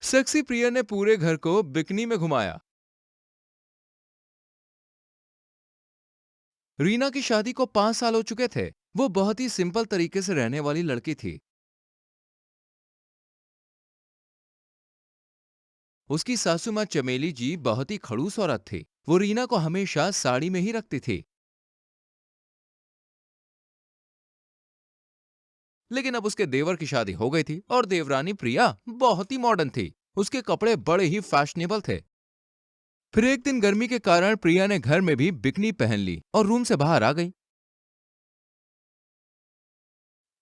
Sexy प्रिया ने पूरे घर को बिकनी में घुमाया। रीना की शादी को 5 साल हो चुके थे। वो बहुत ही सिंपल तरीके से रहने वाली लड़की थी। उसकी सासू माँ चमेली जी बहुत ही खड़ूस औरत थी। वो रीना को हमेशा साड़ी में ही रखती थी। लेकिन अब उसके देवर की शादी हो गई थी और देवरानी प्रिया बहुत ही मॉडर्न थी। उसके कपड़े बड़े ही फैशनेबल थे। फिर एक दिन गर्मी के कारण प्रिया ने घर में भी बिकनी पहन ली और रूम से बाहर आ गई।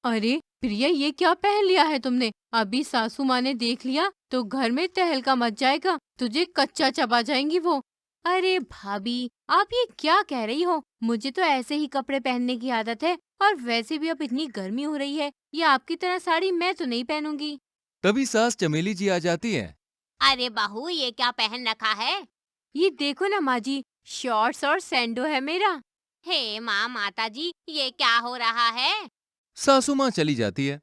अरे प्रिया, ये क्या पहन लिया है तुमने? अभी सासू माँ ने देख लिया तो घर में तहलका मच जाएगा, तुझे कच्चा चबा जाएंगी वो। अरे भाभी, आप ये क्या कह रही हो? मुझे तो ऐसे ही कपड़े पहनने की आदत है, और वैसे भी अब इतनी गर्मी हो रही है, ये आपकी तरह साड़ी मैं तो नहीं पहनूंगी। तभी सास चमेली जी आ जाती है। अरे बहू, ये क्या पहन रखा है? ये देखो ना माँ जी, शॉर्ट्स और सैंडो है मेरा। हे माँ, माता जी, ये क्या हो रहा है? सासू माँ चली जाती है।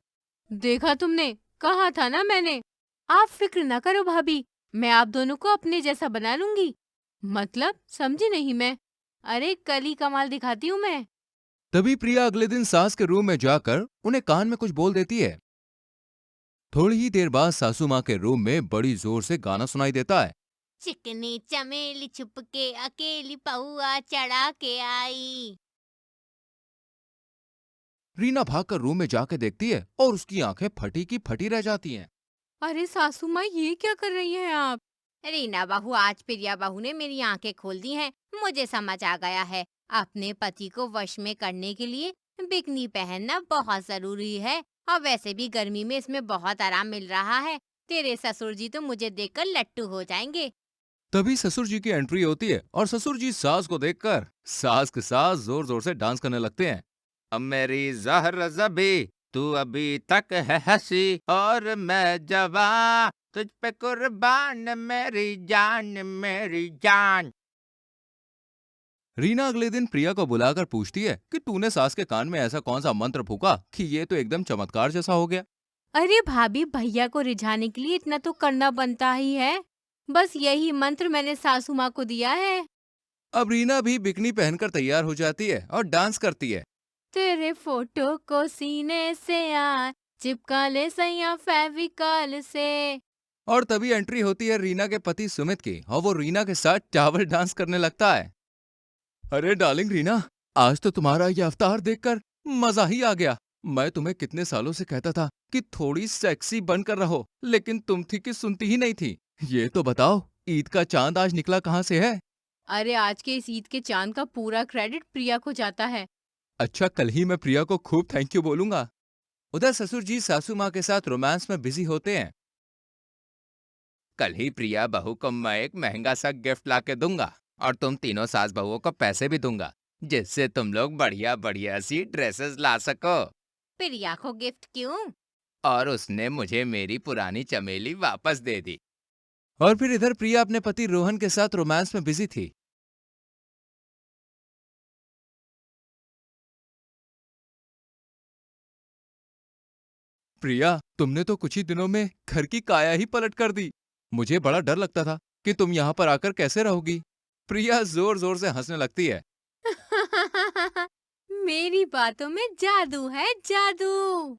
देखा तुमने, कहा था ना मैंने। आप फिक्र ना करो भाभी, मैं आप दोनों को अपने जैसा बना लूंगी। मतलब समझी नहीं मैं। अरे कल ही कमाल दिखाती हूँ मैं। तभी प्रिया अगले दिन सास के रूम में जाकर उन्हें कान में कुछ बोल देती है। थोड़ी ही देर बाद सासू माँ के रूम में बड़ी जोर से गाना सुनाई देता है। चिकनी चमेली छुपके अकेली पौआ चढ़ा के आई। रीना भागकर रूम में जाके देखती है और उसकी आंखें फटी की फटी रह जाती हैं। अरे सासू माँ, ये क्या कर रही हैं आप? रीना बहू, आज प्रिया बहू ने मेरी आंखें खोल दी हैं। मुझे समझ आ गया है, अपने पति को वश में करने के लिए बिकनी पहनना बहुत जरूरी है। और वैसे भी गर्मी में इसमें बहुत आराम मिल रहा है। तेरे ससुर जी तो मुझे देखकर लट्टू हो जाएंगे। तभी ससुर जी की एंट्री होती है और ससुर जी सास को देखकर सास के साथ जोर जोर से डांस करने लगते हैं। अब मेरी जहर जबी, तू अभी तक है हंसी और मैं जवां, तुझ पे कुर्बान मेरी जान मेरी जान। रीना अगले दिन प्रिया को बुलाकर पूछती है कि तूने सास के कान में ऐसा कौन सा मंत्र फूका कि ये तो एकदम चमत्कार जैसा हो गया। अरे भाभी, भैया को रिझाने के लिए इतना तो करना बनता ही है। बस यही मंत्र मैंने सासू माँ को दिया है। अब रीना भी बिकनी पहनकर तैयार हो जाती है और डांस करती है। तेरे फोटो को सीने से यार चिपका ले सैया फेविकॉल से। और तभी एंट्री होती है रीना के पति सुमित की और वो रीना के साथ टावल डांस करने लगता है। अरे डार्लिंग रीना, आज तो तुम्हारा ये अवतार देखकर मजा ही आ गया। मैं तुम्हें कितने सालों से कहता था कि थोड़ी सेक्सी बनकर रहो, लेकिन तुम थी कि सुनती ही नहीं थी। ये तो बताओ, ईद का चांद आज निकला कहाँ से है? अरे आज के इस ईद के चांद का पूरा क्रेडिट प्रिया को जाता है। अच्छा, कल ही मैं प्रिया को खूब थैंक यू बोलूंगा। उधर ससुर जी सासू माँ के साथ रोमांस में बिजी होते हैं। कल ही प्रिया बहू को मैं एक महंगा सा गिफ्ट ला के दूंगा और तुम तीनों सास बहुओं को पैसे भी दूंगा, जिससे तुम लोग बढ़िया बढ़िया सी ड्रेसेस ला सको। प्रिया को गिफ्ट क्यों? और उसने मुझे मेरी पुरानी चमेली वापस दे दी। और फिर इधर प्रिया अपने पति रोहन के साथ रोमांस में बिजी थी। प्रिया, तुमने तो कुछ ही दिनों में घर की काया ही पलट कर दी। मुझे बड़ा डर लगता था कि तुम यहाँ पर आकर कैसे रहोगी। प्रिया जोर जोर से हंसने लगती है। मेरी बातों में जादू है, जादू।